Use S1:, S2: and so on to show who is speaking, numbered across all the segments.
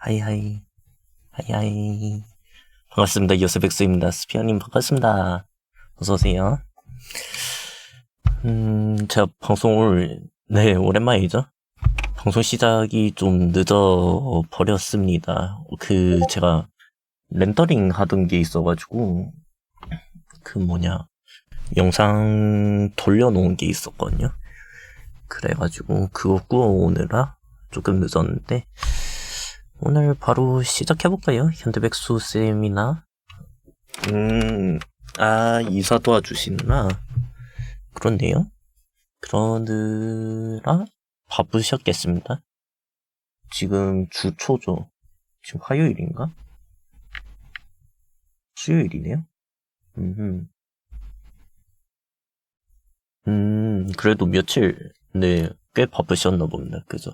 S1: 하이하이, 하이하이. 반갑습니다. 요스백스입니다. 스피아님 반갑습니다. 어서오세요. 제가 방송을, 네, 오랜만이죠? 방송 시작이 좀 늦어 버렸습니다. 제가 렌더링 하던 게 있어가지고, 영상 돌려놓은 게 있었거든요. 그래가지고, 그거 구워오느라 조금 늦었는데, 오늘 바로 시작해볼까요? 현대백수쌤이나 이사 도와주시느라 그렇네요. 그러느라 바쁘셨겠습니다. 지금 주초죠. 지금 화요일인가? 수요일이네요. 그래도 며칠, 네, 꽤 바쁘셨나 봅니다. 그죠?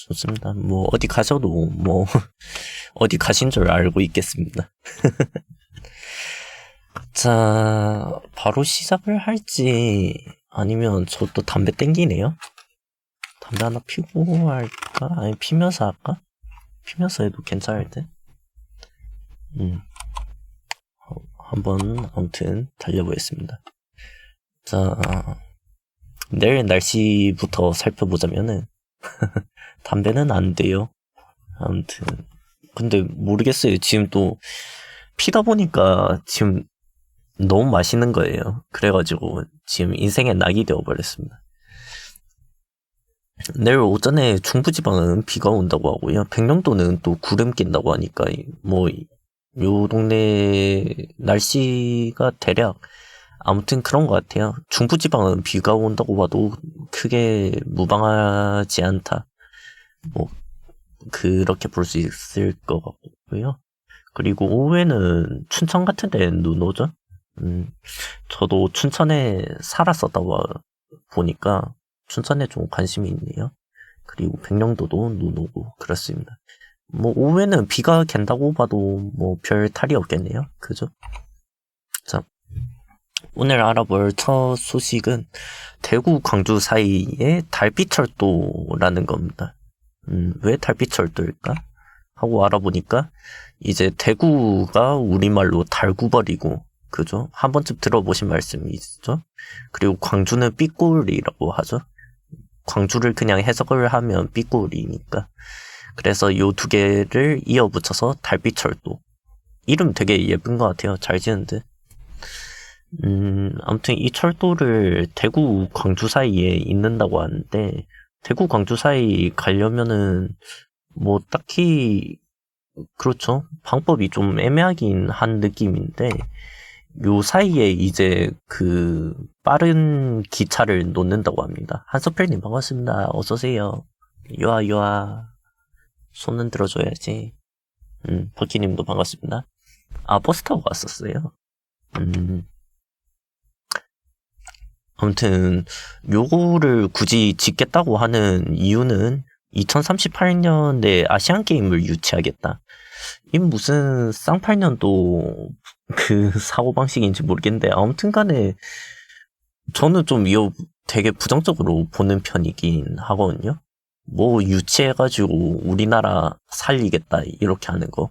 S1: 좋습니다. 어디 가셔도, 어디 가신 줄 알고 있겠습니다. 자, 바로 시작을 할지, 아니면 저 또 담배 땡기네요? 담배 하나 피고 할까? 아니, 피면서 할까? 피면서 해도 괜찮을 듯? 한번, 아무튼, 달려보겠습니다. 자, 내일 날씨부터 살펴보자면은, 담배는 안 돼요. 아무튼. 근데 모르겠어요. 지금 또 피다 보니까 지금 너무 맛있는 거예요. 그래가지고 지금 인생의 낙이 되어버렸습니다. 내일 오전에 중부지방은 비가 온다고 하고요. 백령도는 또 구름 낀다고 하니까 요 동네 날씨가 대략 아무튼 그런 것 같아요. 중부지방은 비가 온다고 봐도 크게 무방하지 않다. 그렇게 볼 수 있을 것 같고요. 그리고 오후에는 춘천 같은 데는 눈 오죠? 저도 춘천에 살았었다 보니까 춘천에 좀 관심이 있네요. 그리고 백령도도 눈 오고 그렇습니다. 오후에는 비가 갠다고 봐도 별 탈이 없겠네요. 그죠? 자, 오늘 알아볼 첫 소식은 대구 광주 사이에 달빛철도라는 겁니다. 왜 달빛철도일까? 하고 알아보니까 이제 대구가 우리말로 달구벌이고, 그죠? 한 번쯤 들어보신 말씀이 있죠? 그리고 광주는 삐꼬리라고 하죠. 광주를 그냥 해석을 하면 삐꼬리니까. 그래서 요 두 개를 이어붙여서 달빛철도. 이름 되게 예쁜 것 같아요. 잘 지은데. 아무튼 이 철도를 대구 광주 사이에 있는다고 하는데, 대구 광주 사이 가려면은 딱히 그렇죠. 방법이 좀 애매하긴 한 느낌인데 요 사이에 이제 빠른 기차를 놓는다고 합니다. 한서펠님 반갑습니다. 어서오세요. 요아 손은 들어줘야지. 버키님도 반갑습니다. 버스 타고 왔었어요. 아무튼 요거를 굳이 짓겠다고 하는 이유는 2038년에 아시안게임을 유치하겠다. 이 무슨 쌍팔년도 사고방식인지 모르겠는데 아무튼 간에 저는 좀 이거 되게 부정적으로 보는 편이긴 하거든요. 유치해가지고 우리나라 살리겠다 이렇게 하는 거.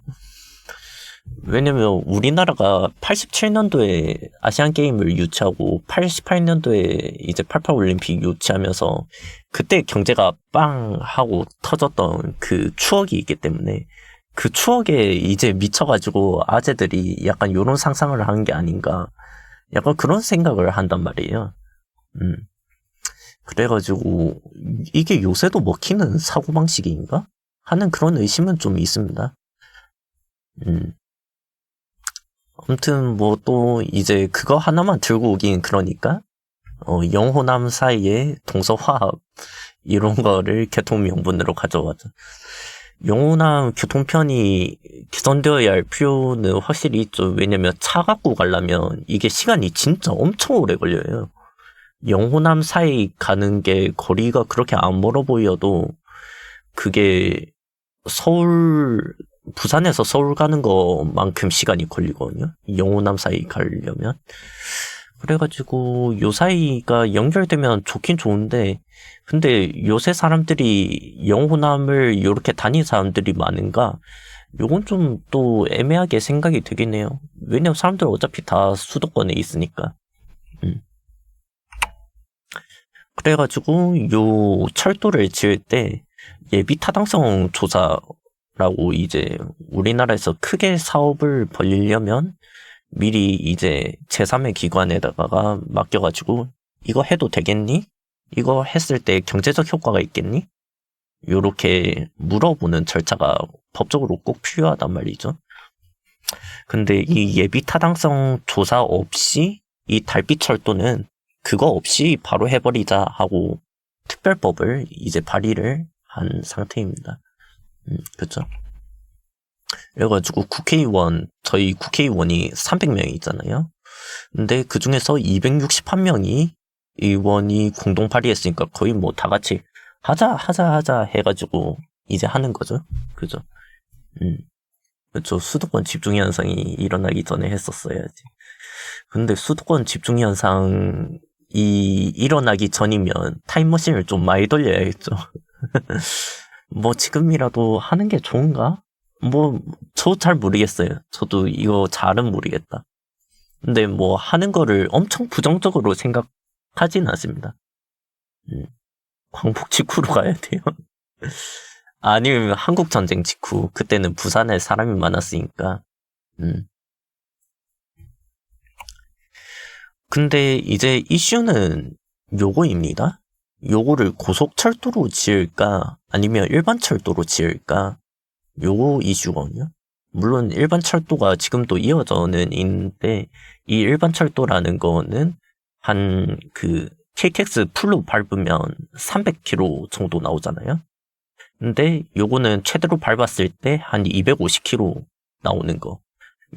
S1: 왜냐면 우리나라가 87년도에 아시안게임을 유치하고 88년도에 이제 88 올림픽 유치하면서 그때 경제가 빵 하고 터졌던 그 추억이 있기 때문에 그 추억에 이제 미쳐가지고 아재들이 약간 요런 상상을 하는 게 아닌가, 약간 그런 생각을 한단 말이에요. 그래가지고 이게 요새도 먹히는 사고방식인가? 하는 그런 의심은 좀 있습니다. 아무튼 또 이제 그거 하나만 들고 오긴 그러니까 영호남 사이에 동서화합 이런 거를 교통명분으로 가져와죠. 영호남 교통편이 개선되어야 할 필요는 확실히 있죠. 왜냐면 차 갖고 가려면 이게 시간이 진짜 엄청 오래 걸려요. 영호남 사이 가는 게 거리가 그렇게 안 멀어 보여도 그게 부산에서 서울 가는 것만큼 시간이 걸리거든요. 영호남 사이 가려면. 그래가지고 요 사이가 연결되면 좋긴 좋은데, 근데 요새 사람들이 영호남을 요렇게 다닌 사람들이 많은가? 요건 좀 또 애매하게 생각이 되긴 해요. 왜냐면 사람들 어차피 다 수도권에 있으니까. 그래가지고 요 철도를 지을 때 예비 타당성 조사라고 이제 우리나라에서 크게 사업을 벌리려면 미리 이제 제3의 기관에다가 맡겨가지고 이거 해도 되겠니? 이거 했을 때 경제적 효과가 있겠니? 요렇게 물어보는 절차가 법적으로 꼭 필요하단 말이죠. 근데 이 예비 타당성 조사 없이 이 달빛철도는 그거 없이 바로 해버리자 하고 특별법을 이제 발의를 한 상태입니다. 그쵸? 그래가지고 저희 국회의원이 300명이 있잖아요. 근데 그 중에서 261명이 의원이 공동 발의했으니까 거의 뭐 다 같이 하자 해가지고 이제 하는 거죠. 그죠? 그렇죠. 수도권 집중 현상이 일어나기 전에 했었어야지. 근데 수도권 집중 현상이 일어나기 전이면 타임머신을 좀 많이 돌려야겠죠. 뭐 지금이라도 하는 게 좋은가? 뭐 저 잘 모르겠어요. 저도 이거 잘은 모르겠다. 근데 뭐 하는 거를 엄청 부정적으로 생각하진 않습니다. 광복 직후로 가야 돼요. 아니면 한국 전쟁 직후. 그때는 부산에 사람이 많았으니까. 근데 이제 이슈는 요거입니다. 요거를 고속철도로 지을까 아니면 일반 철도로 지을까, 요거 이슈거든요. 물론 일반 철도가 지금도 이어져는 있는데 이 일반 철도라는 거는 한 그 KTX 풀로 밟으면 300km 정도 나오잖아요. 근데 요거는 최대로 밟았을 때 한 250km 나오는 거,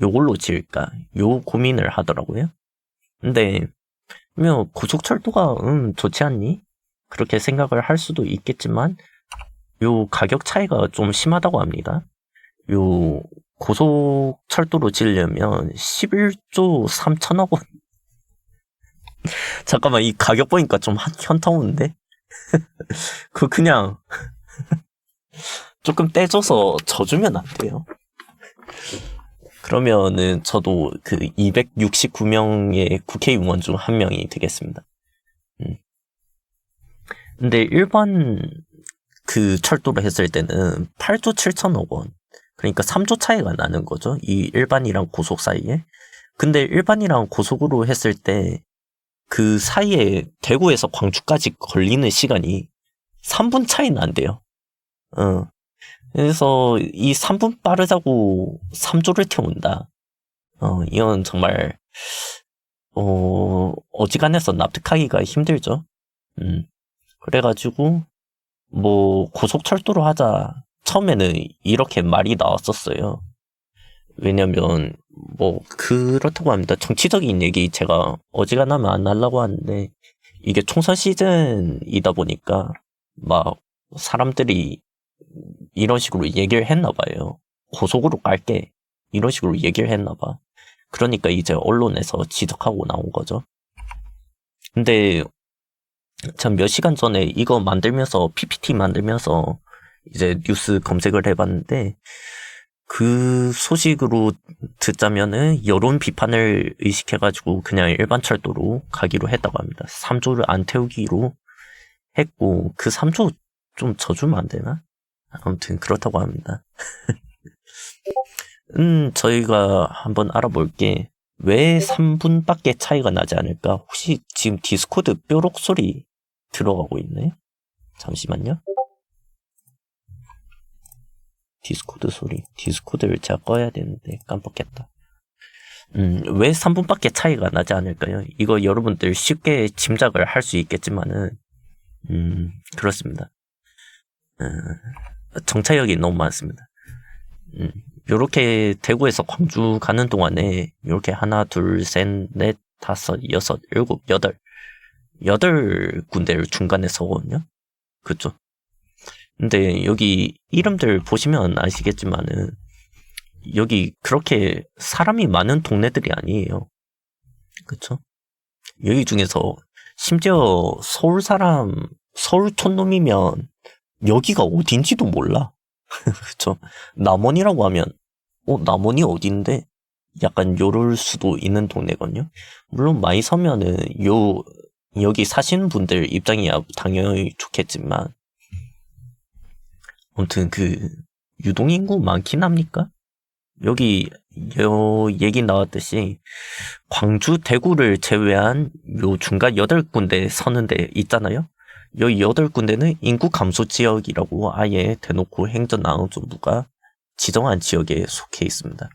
S1: 요걸로 지을까, 요 고민을 하더라고요. 근데 뭐 고속철도가 좋지 않니? 그렇게 생각을 할 수도 있겠지만 요 가격 차이가 좀 심하다고 합니다. 요 고속철도로 지으려면 11조 3천억 원. 잠깐만, 이 가격 보니까 좀 현타 오는데? 그냥 조금 떼줘서 져주면 안 돼요? 그러면은 저도 그 269명의 국회의원 중 한 명이 되겠습니다. 근데 일반 그 철도를 했을 때는 8조 7천억 원. 그러니까 3조 차이가 나는 거죠. 이 일반이랑 고속 사이에. 근데 일반이랑 고속으로 했을 때 그 사이에 대구에서 광주까지 걸리는 시간이 3분 차이 난대요. 그래서 이 3분 빠르자고 3조를 태운다. 이건 정말 어지간해서 납득하기가 힘들죠. 그래가지고 뭐 고속철도로 하자. 처음에는 이렇게 말이 나왔었어요. 왜냐면 뭐 그렇다고 합니다. 정치적인 얘기 제가 어지간하면 안 하려고 하는데 이게 총선 시즌이다 보니까 막 사람들이 이런 식으로 얘기를 했나 봐요. 고속으로 깔게, 이런 식으로 얘기를 했나 봐. 그러니까 이제 언론에서 지적하고 나온 거죠. 근데 전 몇 시간 전에 이거 만들면서 PPT 만들면서 이제 뉴스 검색을 해봤는데 그 소식으로 듣자면은 여론 비판을 의식해가지고 그냥 일반 철도로 가기로 했다고 합니다. 3조를 안 태우기로 했고, 그 3조 좀 져주면 안 되나? 아무튼 그렇다고 합니다. 저희가 한번 알아볼게. 왜 3분밖에 차이가 나지 않을까? 혹시 지금 디스코드 뾰록 소리 들어가고 있나요? 잠시만요. 디스코드 소리. 디스코드를 제가 꺼야 되는데 깜빡했다. 왜 3분밖에 차이가 나지 않을까요? 이거 여러분들 쉽게 짐작을 할 수 있겠지만은, 그렇습니다. 정차역이 너무 많습니다. 요렇게 대구에서 광주 가는 동안에 요렇게 하나, 둘, 셋, 넷, 다섯, 여섯, 일곱, 여덟 군데를 중간에 서거든요. 그쵸? 근데 여기 이름들 보시면 아시겠지만은 여기 그렇게 사람이 많은 동네들이 아니에요. 그쵸? 여기 중에서 심지어 서울 사람, 서울 촌놈이면 여기가 어딘지도 몰라. 그쵸? 남원이라고 하면, 남원이 어딘데? 약간 요럴 수도 있는 동네거든요. 물론 많이 서면은 여기 사시는 분들 입장이야 당연히 좋겠지만, 아무튼 유동인구 많긴 합니까? 여기 얘기 나왔듯이 광주, 대구를 제외한 요 중간 8군데 서는데 있잖아요. 여기 8군데는 인구 감소 지역이라고 아예 대놓고 행정안전부가 지정한 지역에 속해 있습니다.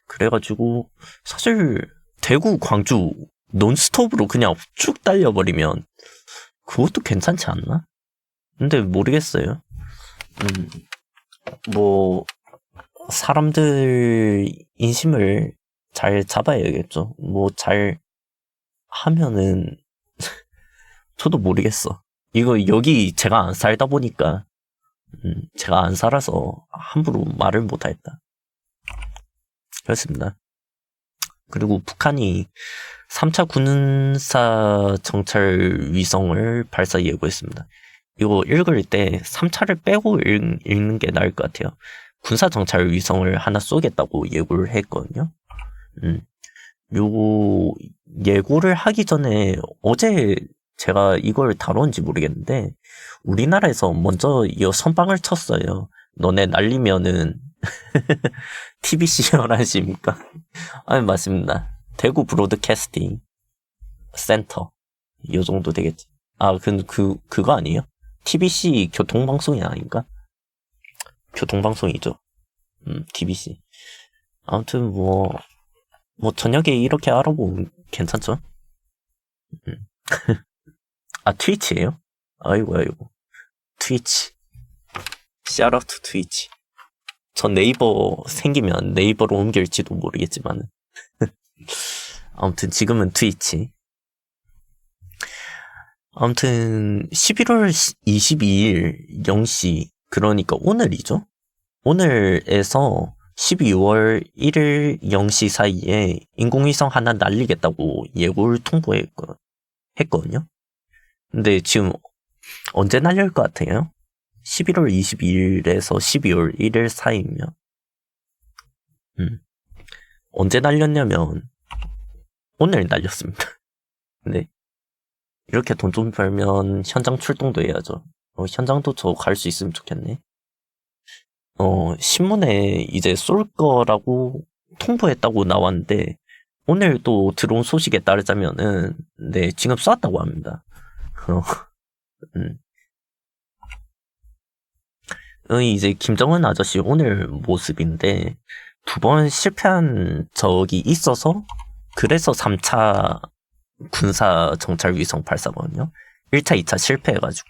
S1: 그래가지고 사실 대구, 광주 논스톱으로 그냥 쭉 달려버리면 그것도 괜찮지 않나? 근데 모르겠어요. 뭐 사람들 인심을 잘 잡아야겠죠. 뭐 잘 하면은 저도 모르겠어. 이거 여기 제가 안 살다 보니까 제가 안 살아서 함부로 말을 못하겠다. 그렇습니다. 그리고 북한이 3차 군사 정찰 위성을 발사 예고했습니다. 이거 읽을 때 3차를 빼고 읽는 게 나을 것 같아요. 군사 정찰 위성을 하나 쏘겠다고 예고를 했거든요. 요 예고를 하기 전에 어제 제가 이걸 다뤘는지 모르겠는데 우리나라에서 먼저 이 선빵을 쳤어요. 너네 날리면은 TBC 11시입니까? 아니 맞습니다. 대구 브로드캐스팅 센터 이 정도 되겠지. 아 그거 아니에요? TBC 교통방송이 아닌가? 교통방송이죠. TBC. 아무튼 뭐 저녁에 이렇게 알아보면 괜찮죠? 아 트위치예요? 아이고 트위치. 샤웃 투 트위치. 저 네이버 생기면 네이버로 옮길지도 모르겠지만 아무튼 지금은 트위치. 아무튼 11월 22일 0시 그러니까 오늘이죠. 오늘에서 12월 1일 0시 사이에 인공위성 하나 날리겠다고 예고를 통보했거든요. 근데 지금 언제 날릴 것 같아요? 11월 22일에서 12월 1일 사이면 언제 날렸냐면 오늘 날렸습니다. 근데 이렇게 돈 좀 벌면 현장 출동도 해야죠. 현장도 저 갈 수 있으면 좋겠네. 신문에 이제 쏠 거라고 통보했다고 나왔는데 오늘 또 들어온 소식에 따르자면은 네 지금 쐈다고 합니다. 이제 김정은 아저씨 오늘 모습인데 2번 실패한 적이 있어서 그래서 3차 군사 정찰 위성 발사거든요. 1차, 2차 실패해가지고.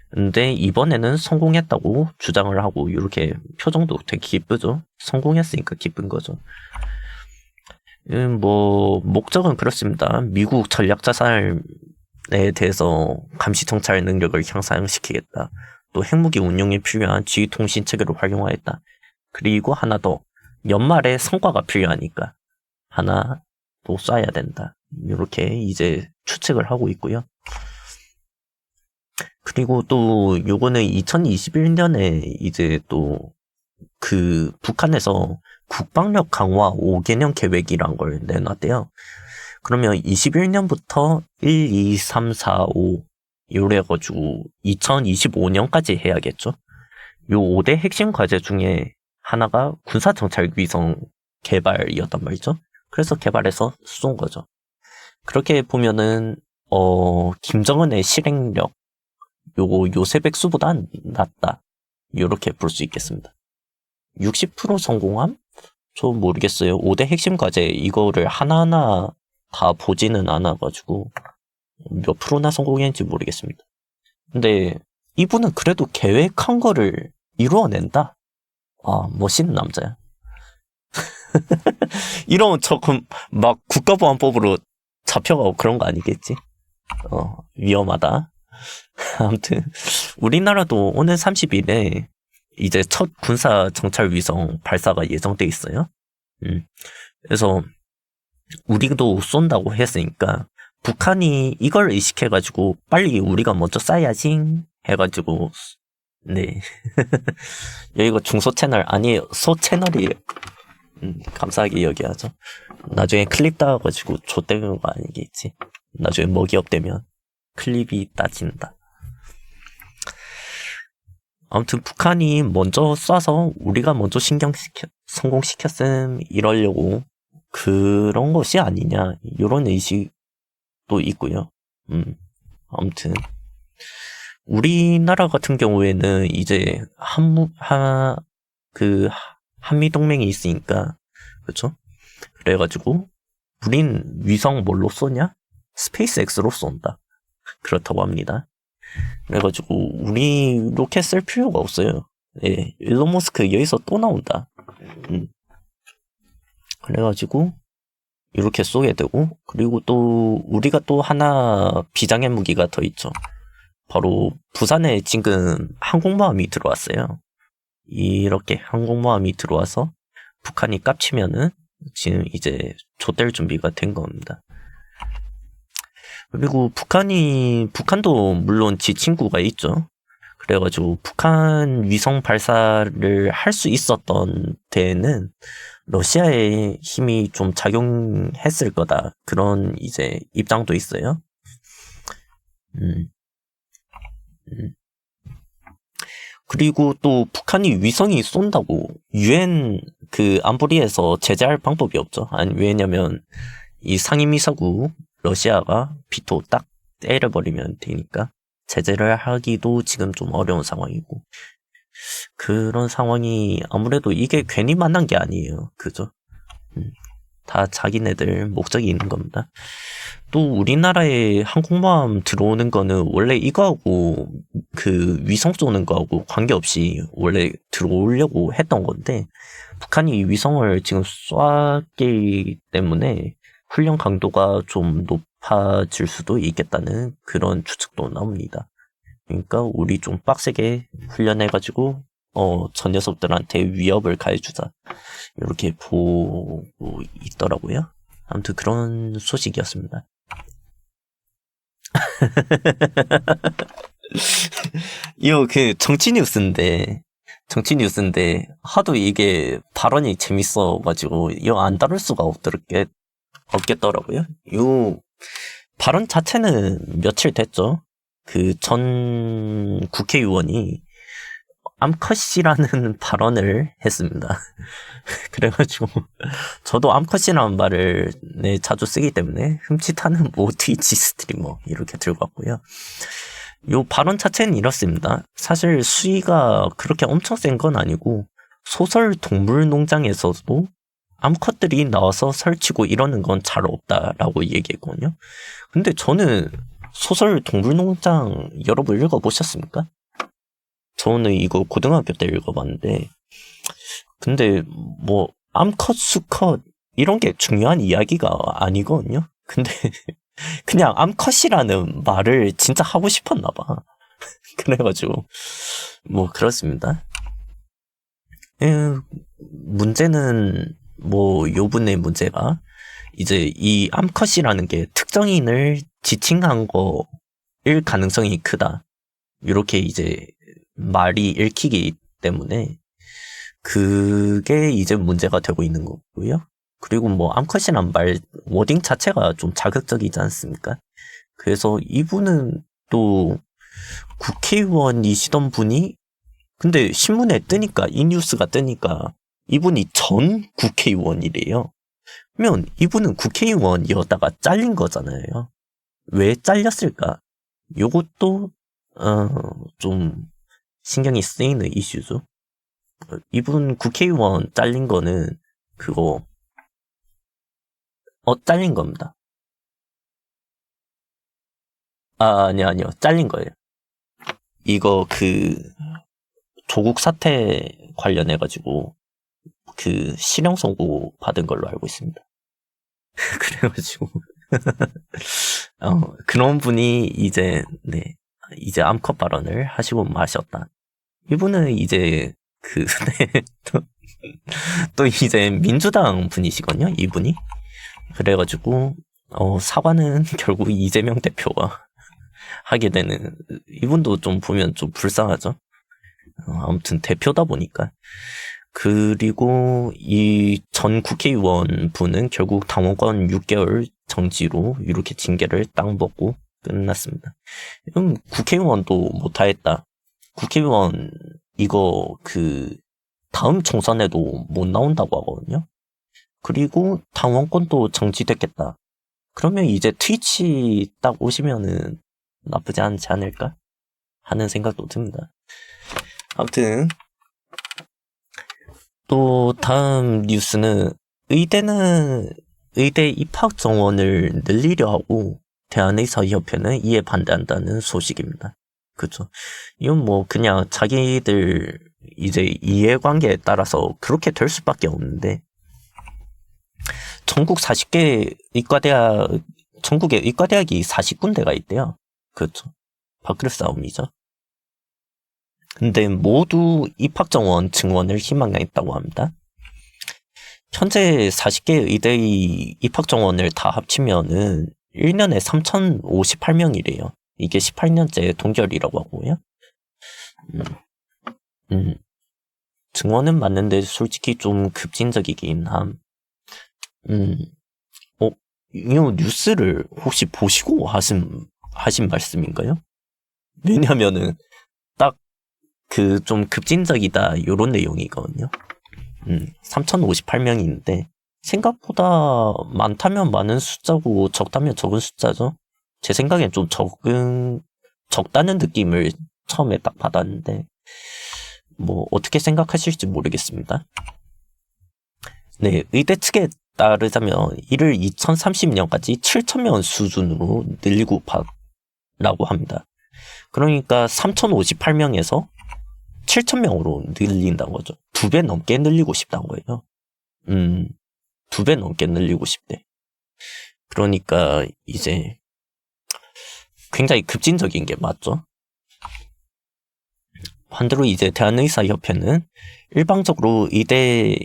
S1: 근데 이번에는 성공했다고 주장을 하고 이렇게 표정도 되게 기쁘죠. 성공했으니까 기쁜 거죠. 뭐 목적은 그렇습니다. 미국 전략 자산에 대해서 감시 정찰 능력을 향상시키겠다. 또 핵무기 운용에 필요한 지휘 통신 체계를 활용하겠다. 그리고 하나 더 연말에 성과가 필요하니까 하나 또 쏴야 된다. 이렇게 이제 추측을 하고 있고요. 그리고 또 요거는 2021년에 이제 또 북한에서 국방력 강화 5개년 계획이란 걸 내놨대요. 그러면 21년부터 1, 2, 3, 4, 5 이래가지고 2025년까지 해야겠죠. 요 5대 핵심 과제 중에 하나가 군사정찰 위성 개발이었단 말이죠. 그래서 개발해서 쏜 거죠. 그렇게 보면은 김정은의 실행력 요새 백수보다 낫다. 요렇게 볼 수 있겠습니다. 60% 성공함? 저 모르겠어요. 5대 핵심 과제 이거를 하나하나 다 보지는 않아가지고 몇 프로나 성공했는지 모르겠습니다. 근데 이분은 그래도 계획한 거를 이루어낸다. 아, 멋있는 남자야. 이러면 조금 막 국가보안법으로 잡혀가고 그런 거 아니겠지? 위험하다. 아무튼 우리나라도 오늘 30일에 이제 첫 군사 정찰 위성 발사가 예정돼 있어요. 그래서 우리도 쏜다고 했으니까 북한이 이걸 의식해가지고 빨리 우리가 먼저 쏴야지 해가지고 네 여기가 중소 채널 아니에요, 소 채널이에요. 감사하게 여기하죠. 나중에 클립 따가지고 좆되는 거 아니겠지. 나중에 먹이업 되면 클립이 따진다. 아무튼 북한이 먼저 쏴서 우리가 먼저 성공시켰음 이러려고 그런 것이 아니냐 이런 의식도 있고요. 아무튼 우리나라 같은 경우에는 이제 한미 동맹이 있으니까 그렇죠. 그래가지고 우린 위성 뭘로 쏘냐? 스페이스X로 쏜다. 그렇다고 합니다. 그래가지고 우리 로켓 쓸 필요가 없어요. 예, 일론 머스크 여기서 또 나온다. 그래가지고 이렇게 쏘게 되고, 그리고 또 우리가 또 하나 비장의 무기가 더 있죠. 바로 부산에 지금 항공모함이 들어왔어요. 이렇게 항공모함이 들어와서 북한이 깝치면은 지금 이제 좆될 준비가 된 겁니다. 그리고 북한도 물론 지 친구가 있죠. 그래가지고 북한 위성 발사를 할 수 있었던 데에는 러시아의 힘이 좀 작용했을 거다. 그런 이제 입장도 있어요. 그리고 또 북한이 위성이 쏜다고 유엔 그 안보리에서 제재할 방법이 없죠. 아니, 왜냐면 이 상임이사국 러시아가 비토 딱 때려버리면 되니까 제재를 하기도 지금 좀 어려운 상황이고, 그런 상황이 아무래도 이게 괜히 만난 게 아니에요. 그죠? 다 자기네들 목적이 있는 겁니다. 또 우리나라에 항공모함 들어오는 거는 원래 이거하고 그 위성 쏘는 거하고 관계없이 원래 들어오려고 했던 건데, 북한이 위성을 지금 쏘았기 때문에 훈련 강도가 좀 높아질 수도 있겠다는 그런 추측도 나옵니다. 그러니까 우리 좀 빡세게 훈련해가지고 저 녀석들한테 위협을 가해주자, 이렇게 보고 있더라고요. 아무튼 그런 소식이었습니다. 이거 그 정치 뉴스인데 하도 이게 발언이 재밌어가지고 이거 안 다룰 수가 없겠더라고요. 이 발언 자체는 며칠 됐죠. 그 전 국회의원이 암컷이라는 발언을 했습니다. 그래가지고 저도 암컷이라는 말을 자주 쓰기 때문에 흠칫하는 트위치 스트리머 이렇게 들고 왔고요. 요 발언 자체는 이렇습니다. 사실 수위가 그렇게 엄청 센 건 아니고 소설 동물농장에서도 암컷들이 나와서 설치고 이러는 건 잘 없다라고 얘기했거든요. 근데 저는 소설 동물농장 여러분 읽어보셨습니까? 저는 이거 고등학교 때 읽어봤는데, 근데 뭐 암컷 수컷 이런 게 중요한 이야기가 아니거든요. 근데 그냥 암컷이라는 말을 진짜 하고 싶었나 봐. 그래가지고 뭐 그렇습니다. 문제는 뭐 요분의 문제가 이제 이 암컷이라는 게 특정인을 지칭한 거일 가능성이 크다, 이렇게 이제 말이 읽히기 때문에 그게 이제 문제가 되고 있는 거고요. 그리고 뭐 암컷이란 말 워딩 자체가 좀 자극적이지 않습니까? 그래서 이분은 또 국회의원이시던 분이, 근데 신문에 뜨니까, 이 뉴스가 뜨니까 이분이 전 국회의원이래요. 그러면 이분은 국회의원이었다가 잘린 거잖아요. 왜 잘렸을까? 요것도 좀 신경이 쓰이는 이슈죠. 이분 국회의원 잘린 거는 그거 잘린 겁니다. 아니요. 잘린 거예요. 이거 조국 사태 관련해가지고 그 실형 선고 받은 걸로 알고 있습니다. 그래가지고 그런 분이 이제 암컷 발언을 하시고 마셨다. 이분은 이제 또 이제 민주당 분이시거든요. 이분이 그래가지고 사과는 결국 이재명 대표가 하게 되는, 이분도 좀 보면 좀 불쌍하죠. 아무튼 대표다 보니까. 그리고 이 전 국회의원 분은 결국 당원권 6개월 정지로 이렇게 징계를 딱 먹고 끝났습니다. 국회의원도 못하겠다. 국회의원 이거 다음 총선에도 못 나온다고 하거든요. 그리고 당원권도 정지됐겠다. 그러면 이제 트위치 딱 오시면은 나쁘지 않지 않을까 하는 생각도 듭니다. 아무튼 또 다음 뉴스는 의대 입학 정원을 늘리려 하고 대한의사협회는 이에 반대한다는 소식입니다. 그죠? 이건 뭐 그냥 자기들 이제 이해관계에 따라서 그렇게 될 수밖에 없는데, 전국 40개 전국에 의과대학이 40군데가 있대요. 그렇죠. 밥그릇 싸움이죠. 근데 모두 입학정원 증원을 희망했다고 합니다. 현재 40개 의대의 입학정원을 다 합치면은 1년에 3,058명이래요. 이게 18년째 동결이라고 하고요. 증원은 맞는데 솔직히 좀 급진적이긴 함. 이 뉴스를 혹시 보시고 하신 말씀인가요? 왜냐면은 딱 좀 급진적이다 요런 내용이거든요. 3,058명인데 생각보다 많다면 많은 숫자고 적다면 적은 숫자죠. 제 생각엔 좀 적다는 느낌을 처음에 딱 받았는데, 뭐 어떻게 생각하실지 모르겠습니다. 네, 의대 측에 따르자면 이를 2030년까지 7,000명 수준으로 늘리고 라고 합니다. 그러니까 3,058명에서 7,000명으로 늘린다는 거죠. 2배 넘게 늘리고 싶다는 거예요. 2배 넘게 늘리고 싶대. 그러니까 이제 굉장히 급진적인 게 맞죠. 반대로 이제 대한의사협회는 일방적으로 의대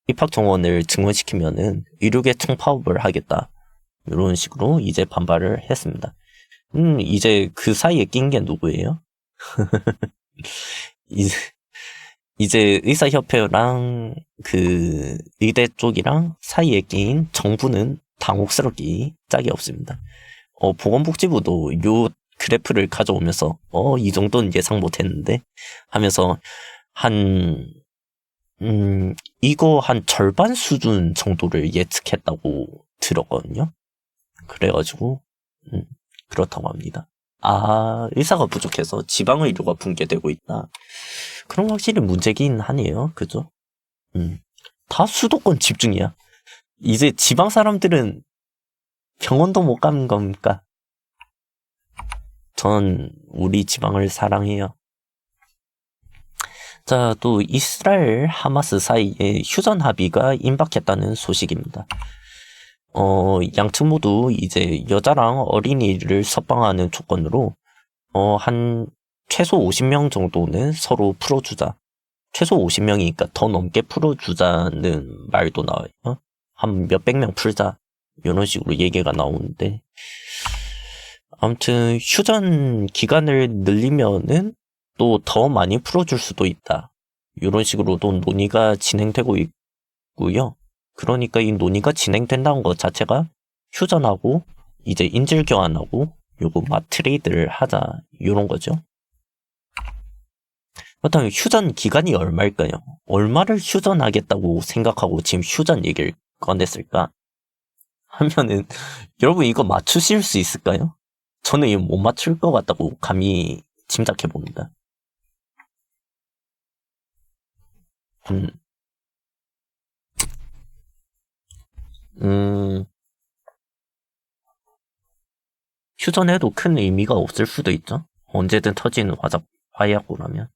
S1: 입학 정원을 증원시키면은 의료계층 파업을 하겠다, 이런 식으로 이제 반발을 했습니다. 이제 그 사이에 낀 게 누구예요? 이제 의사협회랑 의대 쪽이랑 사이에 낀 정부는 당혹스럽기 짝이 없습니다. 보건복지부도 요 그래프를 가져오면서 이 정도는 예상 못했는데 하면서 이거 한 절반 수준 정도를 예측했다고 들었거든요. 그래가지고 그렇다고 합니다. 의사가 부족해서 지방의료가 붕괴되고 있다. 그럼 확실히 문제긴 하네요. 그죠? 다 수도권 집중이야. 이제 지방 사람들은 병원도 못 가는 겁니까? 전 우리 지방을 사랑해요. 자, 또 이스라엘 하마스 사이에 휴전 합의가 임박했다는 소식입니다. 양측 모두 이제 여자랑 어린이를 석방하는 조건으로 한 최소 50명 정도는 서로 풀어주자. 최소 50명이니까 더 넘게 풀어주자는 말도 나와요. 한 몇백 명 풀자, 이런 식으로 얘기가 나오는데, 아무튼 휴전 기간을 늘리면은 또 더 많이 풀어줄 수도 있다, 이런 식으로도 논의가 진행되고 있고요. 그러니까 이 논의가 진행된다는 것 자체가 휴전하고 이제 인질 교환하고 요거 트레이드를 하자, 이런 거죠. 그렇다면 휴전 기간이 얼마일까요? 얼마를 휴전하겠다고 생각하고 지금 휴전 얘기를 꺼냈을까 하면은, 여러분 이거 맞추실 수 있을까요? 저는 이거 못 맞출 것 같다고 감히 짐작해 봅니다. 휴전해도 큰 의미가 없을 수도 있죠. 언제든 터지는 화약고라면.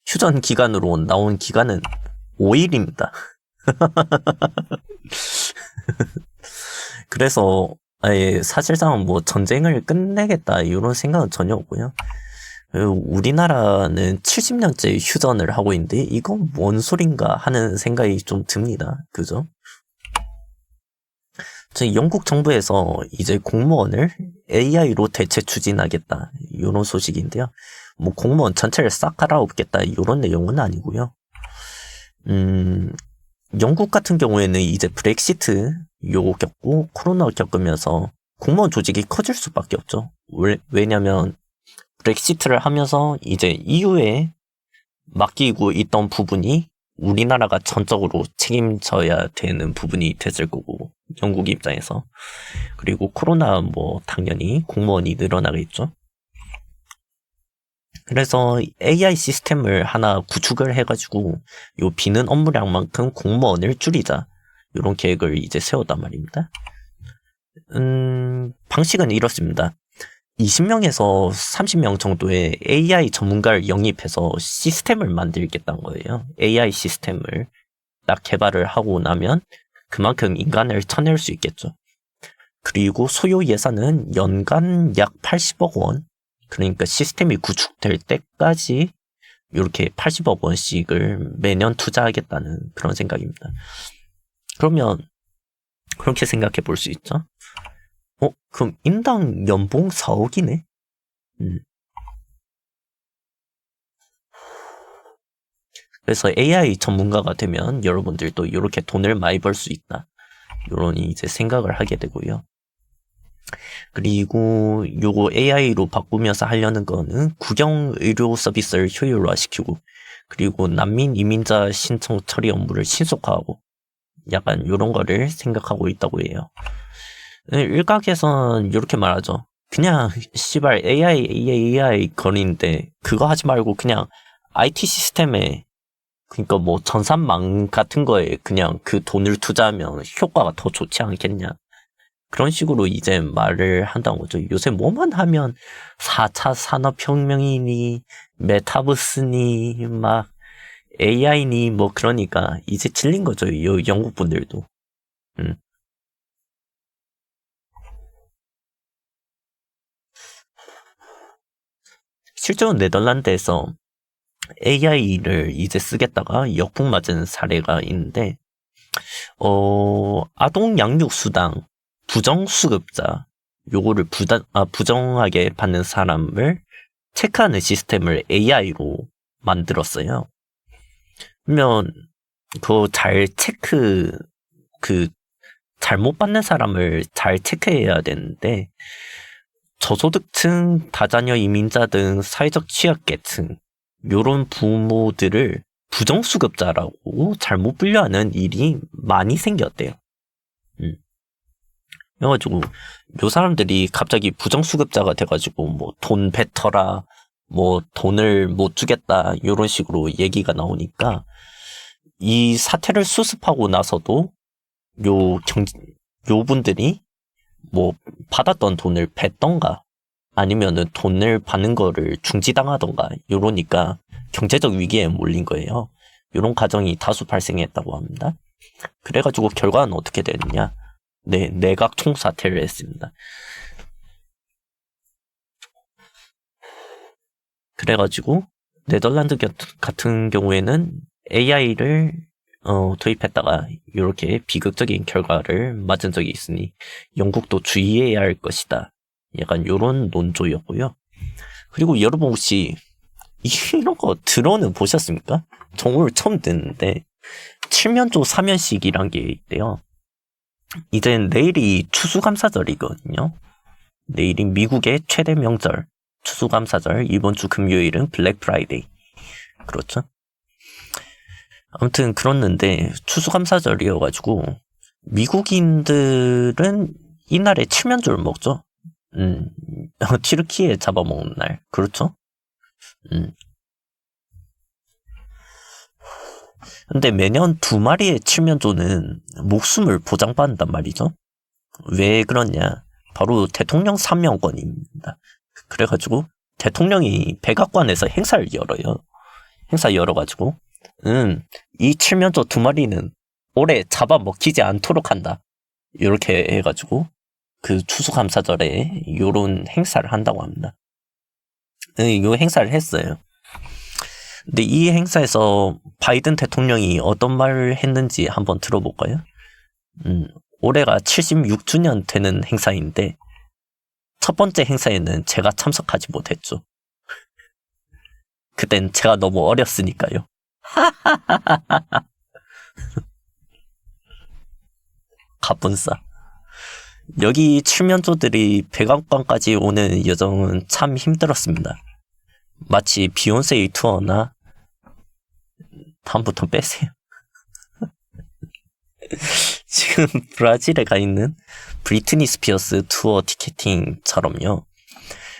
S1: 휴전 기간으로 나온 기간은 5일입니다. 그래서 아예 사실상 뭐 전쟁을 끝내겠다 이런 생각은 전혀 없고요. 우리나라는 70년째 휴전을 하고 있는데 이건 뭔 소린가 하는 생각이 좀 듭니다. 그죠? 저희 영국 정부에서 이제 공무원을 AI로 대체 추진하겠다 이런 소식인데요. 뭐 공무원 전체를 싹 갈아엎겠다 이런 내용은 아니고요. 영국 같은 경우에는 이제 브렉시트 요거 겪고 코로나 겪으면서 공무원 조직이 커질 수밖에 없죠. 왜냐면 브렉시트를 하면서 이제 EU에 맡기고 있던 부분이 우리나라가 전적으로 책임져야 되는 부분이 됐을 거고, 영국 입장에서. 그리고 코로나 뭐 당연히 공무원이 늘어나겠죠. 그래서 AI 시스템을 하나 구축을 해가지고 요 비는 업무량만큼 공무원을 줄이자, 이런 계획을 이제 세웠단 말입니다. 방식은 이렇습니다. 20명에서 30명 정도의 AI 전문가를 영입해서 시스템을 만들겠다는 거예요. AI 시스템을 딱 개발을 하고 나면 그만큼 인간을 쳐낼 수 있겠죠. 그리고 소요 예산은 연간 약 80억 원, 그러니까 시스템이 구축될 때까지 이렇게 80억 원씩을 매년 투자하겠다는 그런 생각입니다. 그러면 그렇게 생각해 볼 수 있죠. 그럼 인당 연봉 4억이네? 그래서 AI 전문가가 되면 여러분들도 이렇게 돈을 많이 벌 수 있다, 이런 이제 생각을 하게 되고요. 그리고 요거 AI로 바꾸면서 하려는 거는 국영 의료 서비스를 효율화시키고, 그리고 난민 이민자 신청 처리 업무를 신속화하고, 약간 요런 거를 생각하고 있다고 해요. 일각에선 이렇게 말하죠. 그냥 씨발 AI 거리인데 그거 하지 말고 그냥 IT 시스템에, 그러니까 뭐 전산망 같은 거에 그냥 그 돈을 투자하면 효과가 더 좋지 않겠냐, 그런 식으로 이제 말을 한다는 거죠. 요새 뭐만 하면 4차 산업혁명이니 메타버스니 막 AI니 뭐, 그러니까 이제 질린 거죠, 요 영국 분들도. 실제로 네덜란드에서 AI를 이제 쓰겠다가 역풍 맞은 사례가 있는데, 아동 양육 수당 부정수급자, 요거를 부정하게 받는 사람을 체크하는 시스템을 AI로 만들었어요. 그러면 잘못 받는 사람을 잘 체크해야 되는데, 저소득층, 다자녀 이민자 등 사회적 취약계층, 요런 부모들을 부정수급자라고 잘못 분류하는 일이 많이 생겼대요. 그래가지고 요 사람들이 갑자기 부정수급자가 돼가지고 뭐 돈 뱉어라, 뭐 돈을 못 주겠다, 요런 식으로 얘기가 나오니까 이 사태를 수습하고 나서도 요 분들이 뭐 받았던 돈을 뱉던가 아니면은 돈을 받는 거를 중지당하던가 이러니까 경제적 위기에 몰린 거예요. 이런 가정이 다수 발생했다고 합니다. 그래가지고 결과는 어떻게 되느냐? 내각 총사퇴를 했습니다. 그래가지고 네덜란드 같은 경우에는 AI를 도입했다가 이렇게 비극적인 결과를 맞은 적이 있으니 영국도 주의해야 할 것이다, 약간 요런 논조였고요. 그리고 여러분 혹시 이런 거 들어는 보셨습니까? 저 오늘 처음 듣는데 칠면조 사면식이란 게 있대요. 이제 내일이 추수감사절이거든요. 내일이 미국의 최대 명절 추수감사절, 이번 주 금요일은 블랙 프라이데이. 그렇죠? 아무튼 그렇는데 추수감사절이어가지고 미국인들은 이날에 칠면조를 먹죠. 튀르키예 잡아먹는 날. 그렇죠? 근데 매년 2마리의 칠면조는 목숨을 보장받는단 말이죠. 왜 그러냐? 바로 대통령 사명권입니다. 그래가지고 대통령이 백악관에서 행사를 열어요. 행사 열어가지고 이 칠면조 2마리는 올해 잡아먹히지 않도록 한다, 이렇게 해가지고 그 추수감사절에 요런 행사를 한다고 합니다. 요 행사를 했어요. 근데 이 행사에서 바이든 대통령이 어떤 말을 했는지 한번 들어볼까요? 올해가 76주년 되는 행사인데 첫 번째 행사에는 제가 참석하지 못했죠. 그땐 제가 너무 어렸으니까요. 가뿐싸. 여기 칠면조들이 백악관까지 오는 여정은 참 힘들었습니다. 마치 비욘세의 투어나 다음부터 빼세요. 지금 브라질에 가 있는 브리트니 스피어스 투어 티켓팅처럼요.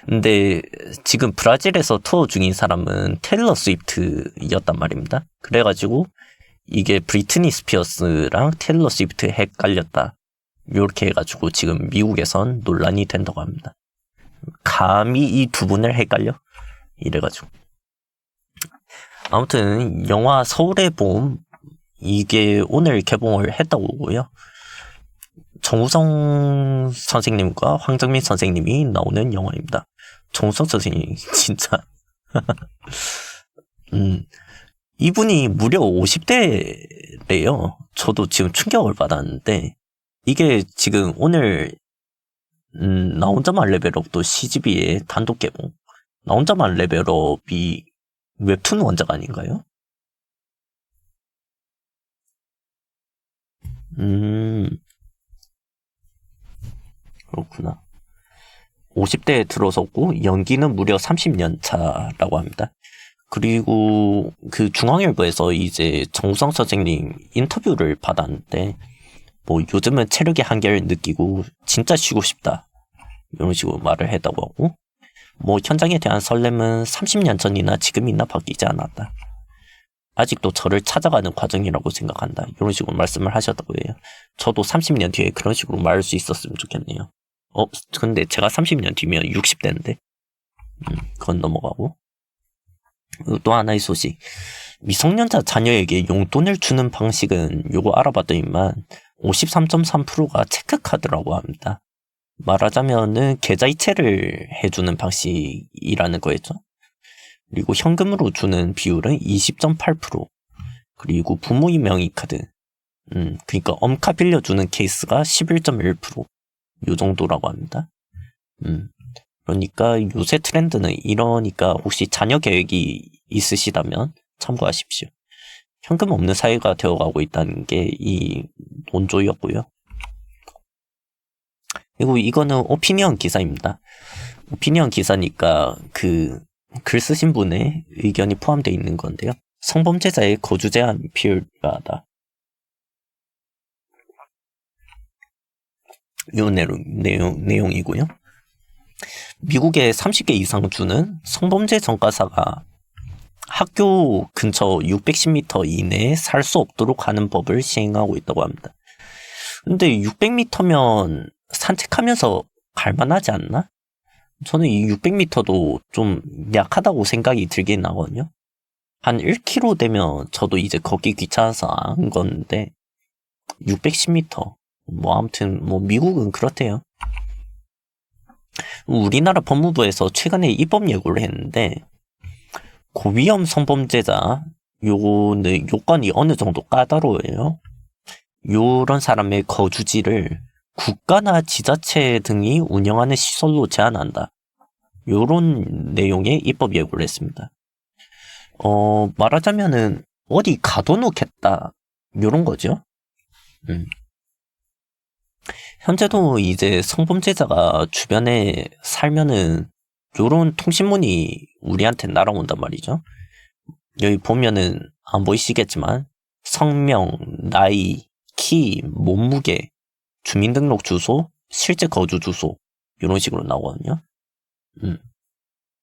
S1: 근데 지금 브라질에서 투어 중인 사람은 테일러 스위프트였단 말입니다. 그래가지고 이게 브리트니 스피어스랑 테일러 스위프트 헷갈렸다. 요렇게 해가지고 지금 미국에선 논란이 된다고 합니다. 감히 이 두 분을 헷갈려? 이래가지고. 아무튼 영화 서울의 봄 이게 오늘 개봉을 했다고요. 정우성 선생님과 황정민 선생님이 나오는 영화입니다. 정우성 선생님 진짜 이분이 무려 50대래요. 저도 지금 충격을 받았는데 이게 지금 오늘 나 혼자만 레벨업도 CGV의 단독 개봉. 나 혼자만 레벨업이 웹툰 원작 아닌가요? 그렇구나. 50대에 들어섰고 연기는 무려 30년 차라고 합니다. 그리고 그 중앙일보에서 이제 정우성 선생님 인터뷰를 받았는데 뭐 요즘은 체력의 한계를 느끼고 진짜 쉬고 싶다 이런 식으로 말을 했다고 하고 뭐 현장에 대한 설렘은 30년 전이나 지금이나 바뀌지 않았다. 아직도 저를 찾아가는 과정이라고 생각한다. 이런 식으로 말씀을 하셨다고 해요. 저도 30년 뒤에 그런 식으로 말할 수 있었으면 좋겠네요. 근데 제가 30년 뒤면 60대인데 그건 넘어가고 또 하나의 소식. 미성년자 자녀에게 용돈을 주는 방식은 요거 알아봤더니만 53.3%가 체크카드라고 합니다. 말하자면은 계좌이체를 해주는 방식이라는 거였죠. 그리고 현금으로 주는 비율은 20.8%. 그리고 부모의 명의카드. 그러니까 엄카 빌려주는 케이스가 11.1%. 요 정도라고 합니다. 그러니까 요새 트렌드는 이러니까 혹시 자녀 계획이 있으시다면 참고하십시오. 현금 없는 사회가 되어가고 있다는 게 이 논조였고요. 그리고 이거는 오피니언 기사입니다. 오피니언 기사니까 그 글 쓰신 분의 의견이 포함되어 있는 건데요. 성범죄자의 거주 제한 필요하다. 이 내용이고요. 미국의 30개 이상 주는 성범죄 전과사가 학교 근처 610m 이내에 살 수 없도록 하는 법을 시행하고 있다고 합니다. 근데 600m면 산책하면서 갈만하지 않나? 저는 이 600m도 좀 약하다고 생각이 들긴 하거든요. 한 1km 되면 저도 이제 걷기 귀찮아서 안 걷는데 610m 뭐 아무튼 뭐 미국은 그렇대요. 우리나라 법무부에서 최근에 입법 예고를 했는데 고위험 성범죄자 요거는 요건이 어느 정도 까다로워요. 요런 사람의 거주지를 국가나 지자체 등이 운영하는 시설로 제한한다. 요런 내용의 입법 예고를 했습니다. 말하자면은 어디 가둬놓겠다 요런 거죠. 현재도 이제 성범죄자가 주변에 살면은 요런 통신문이 우리한테 날아온단 말이죠. 여기 보면은 안 보이시겠지만 성명, 나이, 키, 몸무게, 주민등록 주소, 실제 거주 주소 이런 식으로 나오거든요.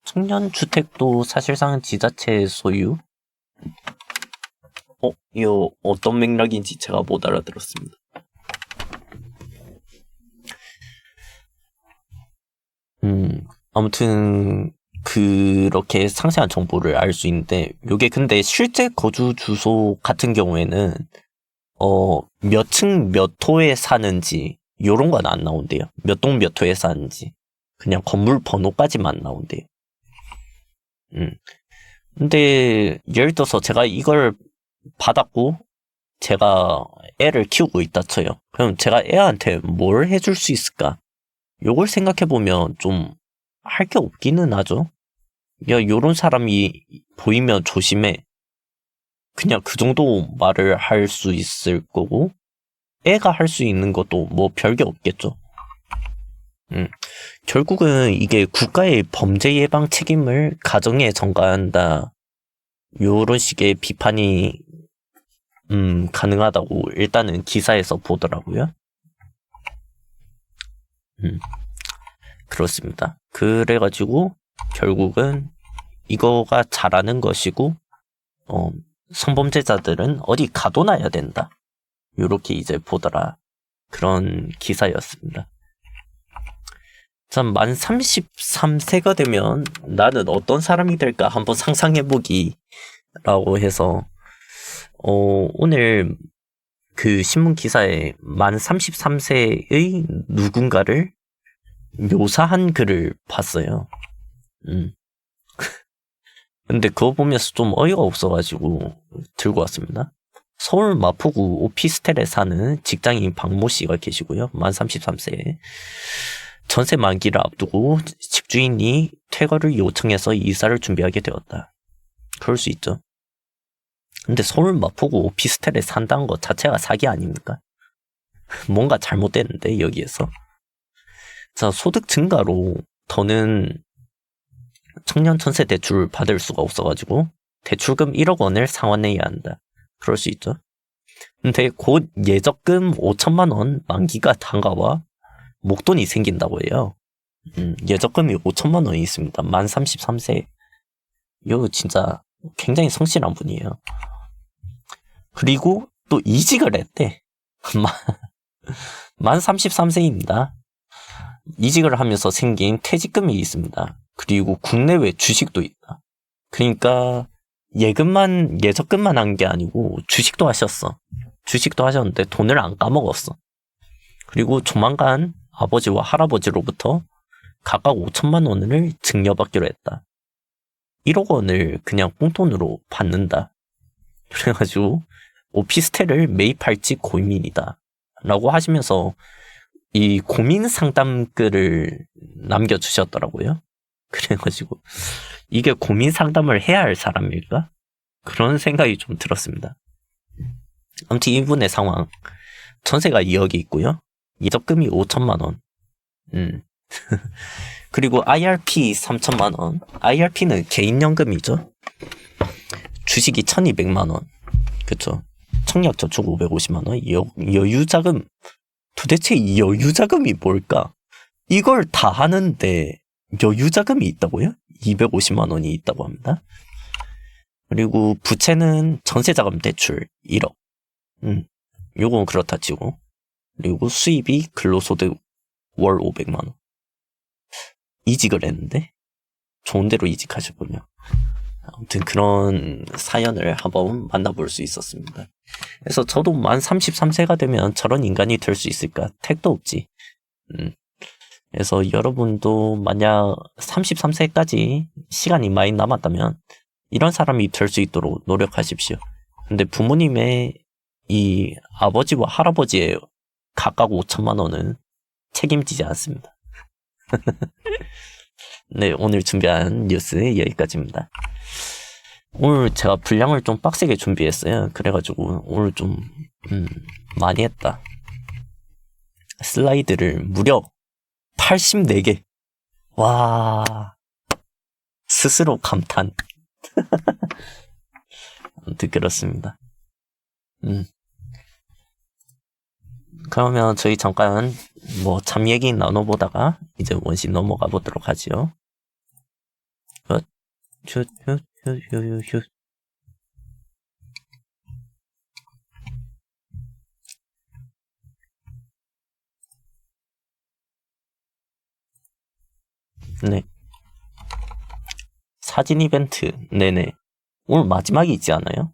S1: 청년주택도 사실상 지자체 소유. 이거 어떤 맥락인지 제가 못 알아들었습니다. 아무튼 그렇게 상세한 정보를 알 수 있는데 요게 근데 실제 거주 주소 같은 경우에는 몇 층 몇 호에 사는지 요런 건 안 나온대요. 몇 동 몇 호에 사는지 그냥 건물 번호까지만 나온대요. 근데 예를 들어서 제가 이걸 받았고 제가 애를 키우고 있다 쳐요. 그럼 제가 애한테 뭘 해줄 수 있을까? 요걸 생각해보면 좀 할 게 없기는 하죠. 야, 요런 사람이 보이면 조심해. 그냥 그 정도 말을 할 수 있을 거고, 애가 할 수 있는 것도 뭐 별게 없겠죠. 결국은 이게 국가의 범죄 예방 책임을 가정에 전가한다. 요런 식의 비판이 가능하다고 일단은 기사에서 보더라고요. 그렇습니다. 그래가지고 결국은 이거가 잘하는 것이고 성범죄자들은 어디 가둬놔야 된다. 요렇게 이제 보더라. 그런 기사였습니다. 참, 만 33세가 되면 나는 어떤 사람이 될까 한번 상상해보기 라고 해서 오늘 그 신문 기사에 만 33세의 누군가를 묘사한 글을 봤어요. 근데 그거 보면서 좀 어이가 없어가지고 들고 왔습니다. 서울 마포구 오피스텔에 사는 직장인 박모 씨가 계시고요. 만 33세. 전세 만기를 앞두고 집주인이 퇴거를 요청해서 이사를 준비하게 되었다. 그럴 수 있죠. 근데 서울 마포구 오피스텔에 산다는 것 자체가 사기 아닙니까? 뭔가 잘못됐는데 여기에서. 자, 소득 증가로 더는 청년 전세 대출을 받을 수가 없어가지고 대출금 1억 원을 상환해야 한다. 그럴 수 있죠. 근데 곧 예적금 5천만 원 만기가 다가와 목돈이 생긴다고 해요. 예적금이 5천만 원이 있습니다. 만 33세. 이거 진짜 굉장히 성실한 분이에요. 그리고 또 이직을 했대. 만 33세입니다. 이직을 하면서 생긴 퇴직금이 있습니다. 그리고 국내외 주식도 있다. 그러니까 예적금만 한 게 아니고 주식도 하셨어. 주식도 하셨는데 돈을 안 까먹었어. 그리고 조만간 아버지와 할아버지로부터 각각 5천만 원을 증여받기로 했다. 1억 원을 그냥 꽁돈으로 받는다. 그래가지고 오피스텔을 매입할지 고민이다. 라고 하시면서 이 고민 상담글을 남겨주셨더라고요. 그래가지고 이게 고민 상담을 해야 할 사람일까? 그런 생각이 좀 들었습니다. 아무튼 이분의 상황. 전세가 2억이 있고요. 예적금이 5천만 원. 그리고 IRP 3천만 원. IRP는 개인연금이죠. 주식이 1200만 원. 그쵸. 청약저축 550만 원. 여유자금. 도대체 이 여유자금이 뭘까? 이걸 다 하는데 여유자금이 있다고요? 250만 원이 있다고 합니다. 그리고 부채는 전세자금 대출 1억. 요건 그렇다 치고. 그리고 수입이 근로소득 월 500만 원. 이직을 했는데 좋은 데로 이직하셨군요. 아무튼 그런 사연을 한번 만나볼 수 있었습니다. 그래서 저도 만 33세가 되면 저런 인간이 될 수 있을까? 택도 없지. 그래서 여러분도 만약 33세까지 시간이 많이 남았다면 이런 사람이 될 수 있도록 노력하십시오. 근데 부모님의 이 아버지와 할아버지의 각각 5천만 원은 책임지지 않습니다. 네, 오늘 준비한 뉴스 여기까지입니다. 오늘 제가 분량을 좀 빡세게 준비했어요. 그래가지고 오늘 좀 많이 했다. 슬라이드를 무려 84개. 와, 스스로 감탄. 아무튼 그렇습니다. 그러면 저희 잠깐 뭐 잠 얘기 나눠보다가 이제 원신 넘어가 보도록 하죠. 슛. 네. 사진 이벤트. 네네. 오늘 마지막이 있지 않아요?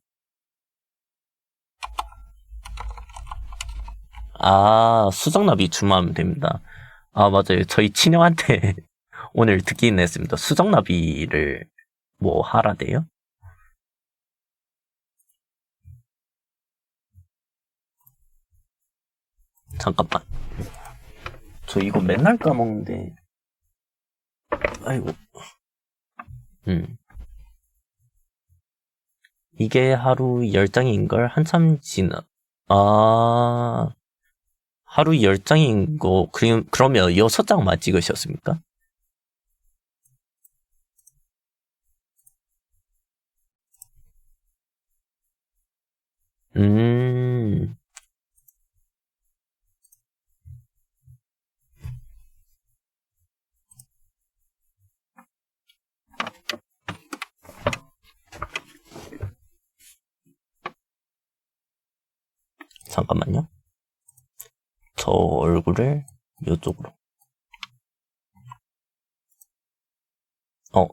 S1: 아, 수정나비 주문하면 됩니다. 아, 맞아요. 저희 친형한테 오늘 듣긴 했습니다. 수정나비를 뭐 하라대요? 잠깐만. 저 이거 맨날 까먹는데. 아이고. 이게 하루 10장인걸? 한참 지나. 아, 하루 10장인 거, 그러면 6장만 찍으셨습니까? 음, 잠깐만요. 저 얼굴을 이쪽으로.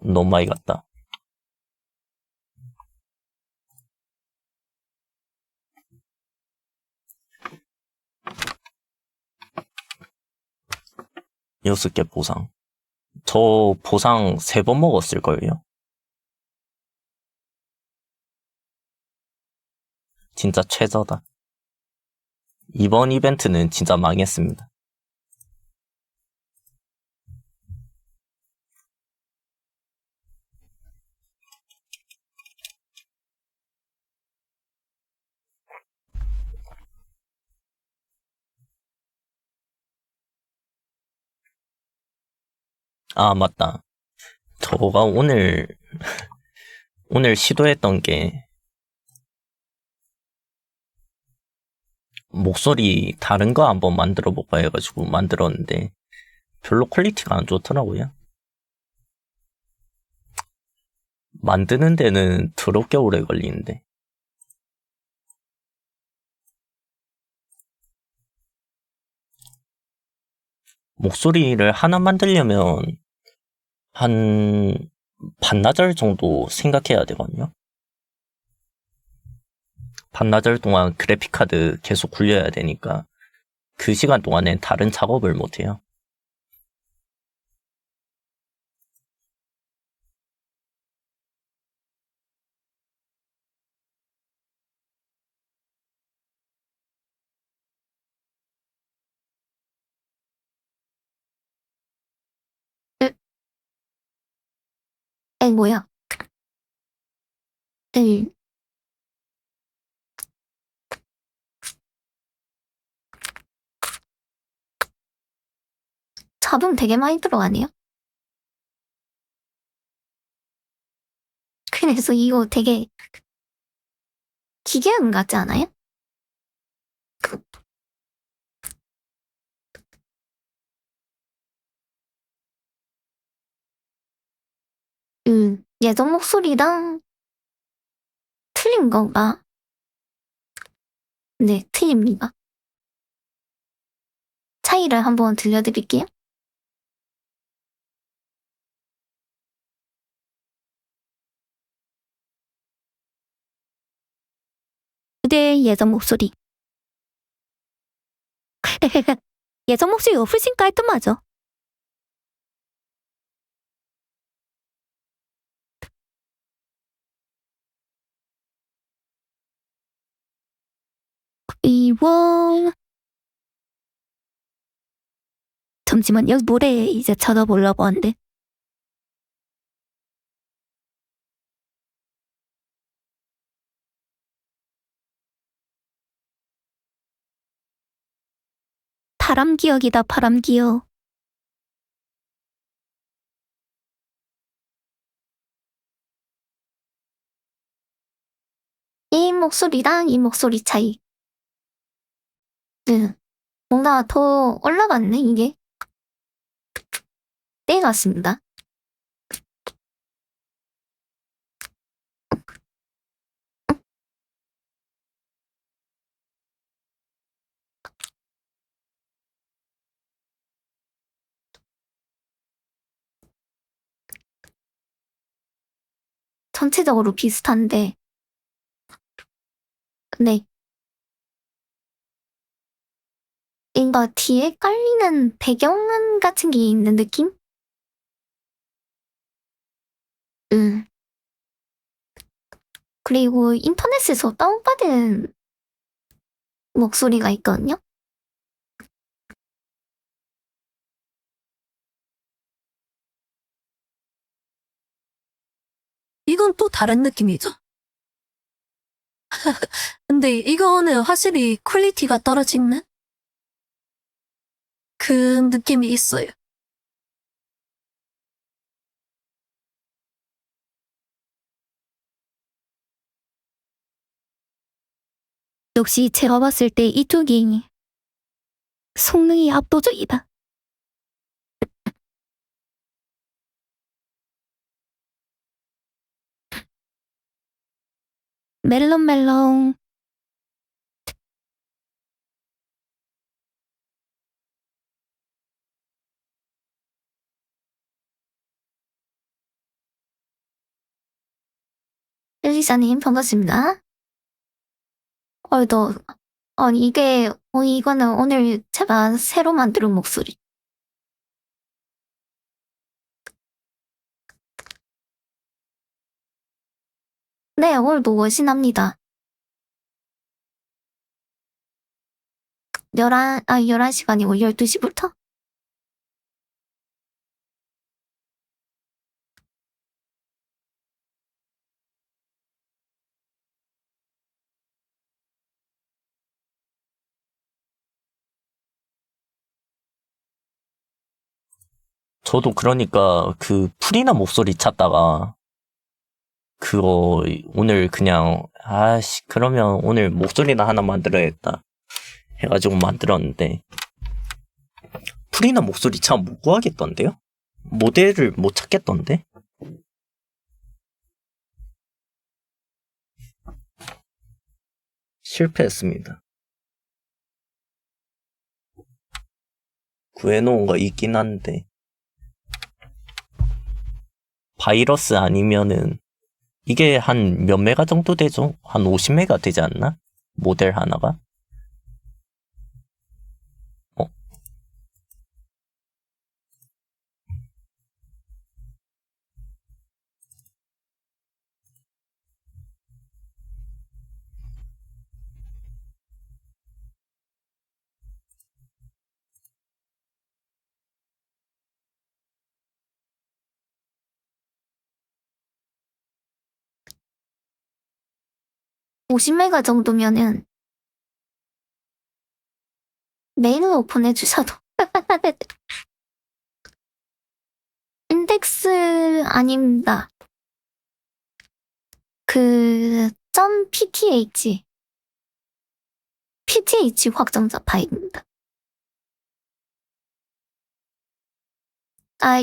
S1: 너무 많이 갔다. 여섯 개 보상. 저 보상 3번 먹었을걸요? 진짜 최저다. 이번 이벤트는 진짜 망했습니다. 아, 맞다. 저가 오늘 시도했던 게, 목소리 다른 거 한번 만들어 볼까 해가지고 만들었는데, 별로 퀄리티가 안 좋더라고요. 만드는 데는 더럽게 오래 걸리는데. 목소리를 하나 만들려면 한 반나절 정도 생각해야 되거든요. 반나절 동안 그래픽카드 계속 굴려야 되니까 그 시간 동안엔 다른 작업을 못해요.
S2: 뭐야? 네. 잡음 되게 많이 들어가네요. 그래서 이거 되게 기계음 같지 않아요? 예전 목소리랑 틀린 건가? 네, 틀립니다. 차이를 한번 들려드릴게요. 그대의 예전 목소리. 예전 목소리가 훨씬 깔끔하죠. 이원 잠시만요. 노래 이제 찾아보려고 하는데. 바람기억이다, 바람기억. 이 목소리랑 이 목소리 차이. 뭔가 더 올라갔네, 이게. 네, 맞습니다. 전체적으로 비슷한데, 네. 뭔가 뒤에 깔리는 배경 같은 게 있는 느낌? 그리고 인터넷에서 다운받은 목소리가 있거든요.
S3: 이건 또 다른 느낌이죠. 근데 이거는 확실히 퀄리티가 떨어지는 그 느낌이 있어요.
S2: 역시 제가 봤을 때 이쪽이 성능이 압도적이다. 멜롱멜롱. 엘리사님 반갑습니다. 이거는 오늘 제가 새로 만든 목소리. 네, 오늘도 월신합니다. 11시가 아니고 12시부터?
S1: 저도 그러니까 그 프리나 목소리 찾다가 그거 오늘 그냥 그러면 오늘 목소리나 하나 만들어야겠다 해가지고 만들었는데 프리나 목소리 참 못 구하겠던데요? 모델을 못 찾겠던데? 실패했습니다. 구해놓은 거 있긴 한데 바이러스 아니면은 이게 한 몇 메가 정도 되죠? 한 50메가 되지 않나? 모델 하나가?
S2: 50메가 정도면은 메일로 보내주셔도 인덱스 아닙니다. .pth 확정자 파일입니다.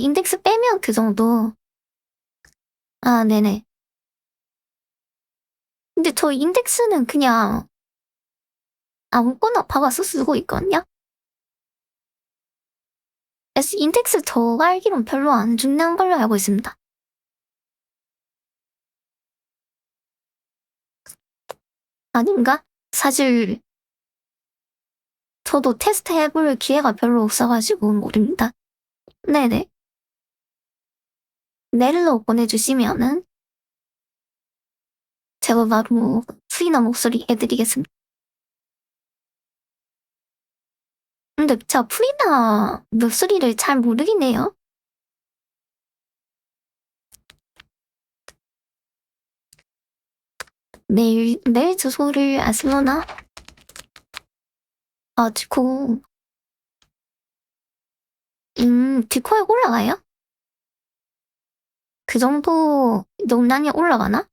S2: 인덱스 빼면 그 정도. 네네. 근데 저 인덱스는 그냥 아무거나 박아서 쓰고 있거든요. 그래서 인덱스 저가 알기론 별로 안 중요한 걸로 알고 있습니다. 아닌가? 사실 저도 테스트 해볼 기회가 별로 없어가지고 모릅니다. 네네. 메일로 보내주시면은 제가 바로 수인아 목소리 해드리겠습니다. 근데 제가 프리나 목소리를 잘 모르겠네요. 메일 주소를 아시려나? 디코에 올라가요? 그 정도 용량이 올라가나?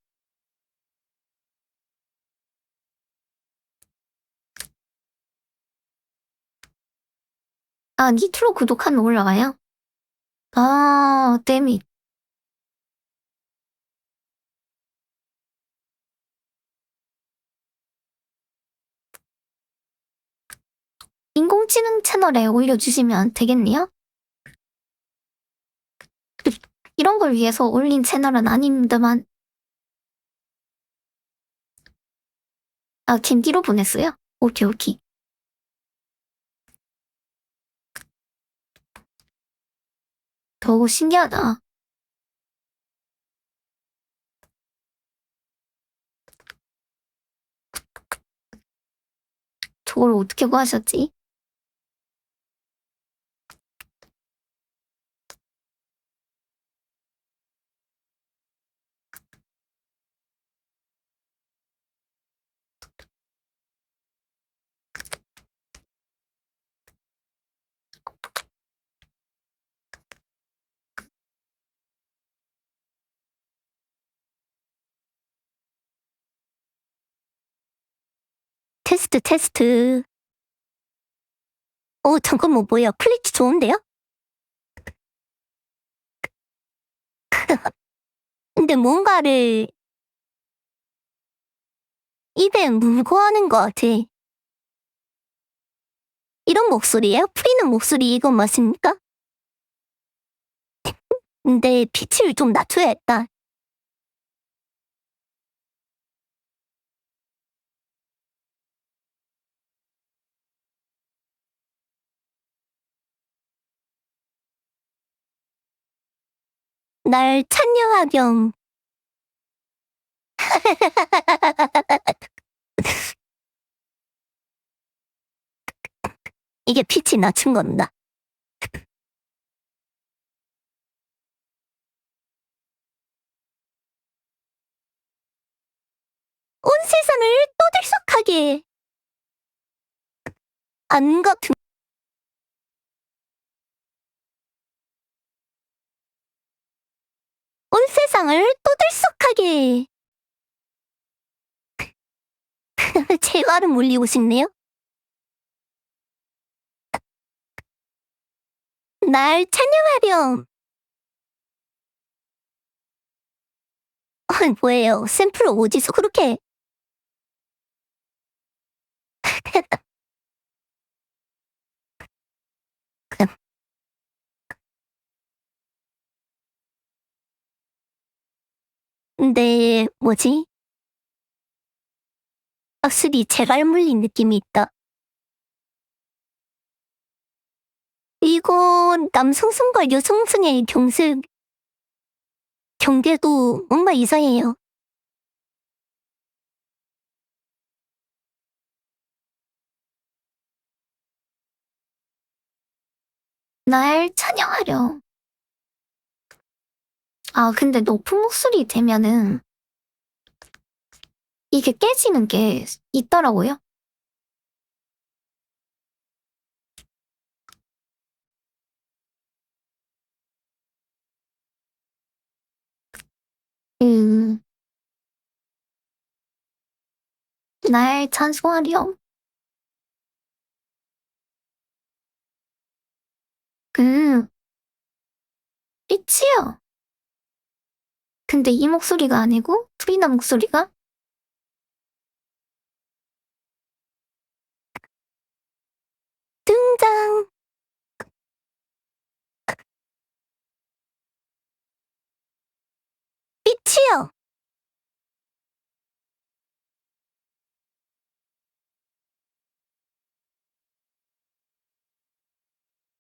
S2: 니트로 구독하면 올라가요? 데밋. 인공지능 채널에 올려주시면 되겠네요? 이런 걸 위해서 올린 채널은 아닙니다만. 캔디로 보냈어요? 오케이. 더 신기하다. 저걸 어떻게 구하셨지? 테스트. 잠깐만, 뭐야. 퀄리티 좋은데요? 근데 뭔가를 입에 물고 하는 것 같아. 이런 목소리예요? 풀리는 목소리 이건 맞습니까? 근데 피치를 좀 낮춰야겠다. 날 찬양하렴. 이게 피치 낮춘 건다. 온 세상을 떠들썩하게 안 같은 온 세상을 떠들썩하게 제가를 물리고 싶네요. 날 찬양하렴. 뭐예요? 샘플을 어디서 그렇게 근데 뭐지? 확실히 제갈 물린 느낌이 있다. 이건 남성성과 여성성의 경계도 뭔가 이상해요. 날 찬양하렴. 근데 높은 목소리 되면은 이게 깨지는 게 있더라고요. 날 찬송하렴. 빛이요. 근데 이 목소리가 아니고 프리나 목소리가 등장. 빛이요.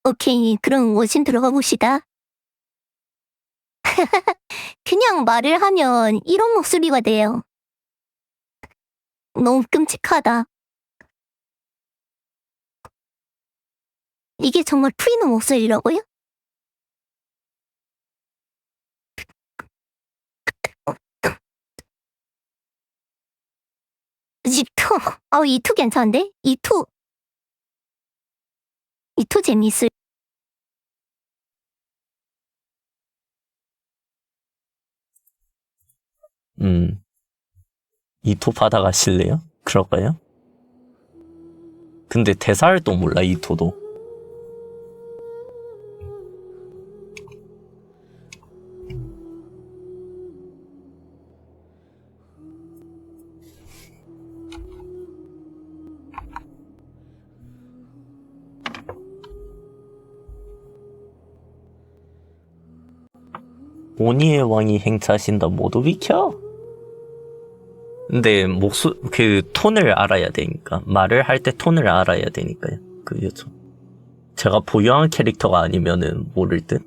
S2: 오케이, 그럼 워신 들어가 봅시다. 그냥 말을 하면 이런 목소리가 돼요. 너무 끔찍하다. 이게 정말 프리노 목소리라고요? 이투 괜찮은데? 이투 재밌을.
S1: 이토 받아가실래요? 그럴까요? 근데 대사를 또 몰라, 이토도. 오니의 왕이 행차하신다. 모두 비켜. 근데 그 톤을 알아야 되니까, 말을 할 때 톤을 알아야 되니까요. 그죠. 제가 보유한 캐릭터가 아니면은 모를 듯.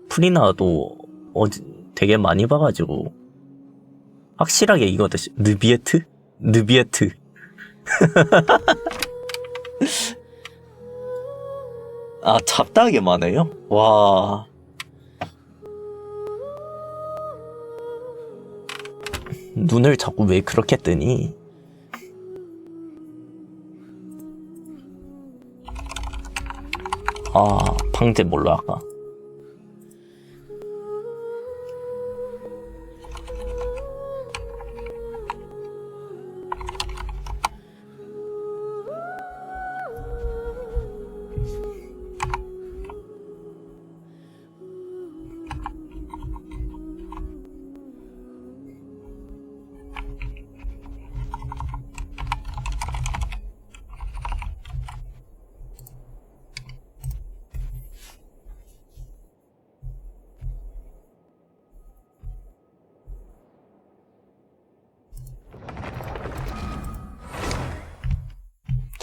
S1: 프리나도 되게 많이 봐가지고 확실하게 이거듯이. 느비에트. 아, 잡다하게만 해요? 와. 눈을 자꾸 왜 그렇게 뜨니? 아, 방제 몰라, 아까.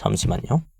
S1: 잠시만요.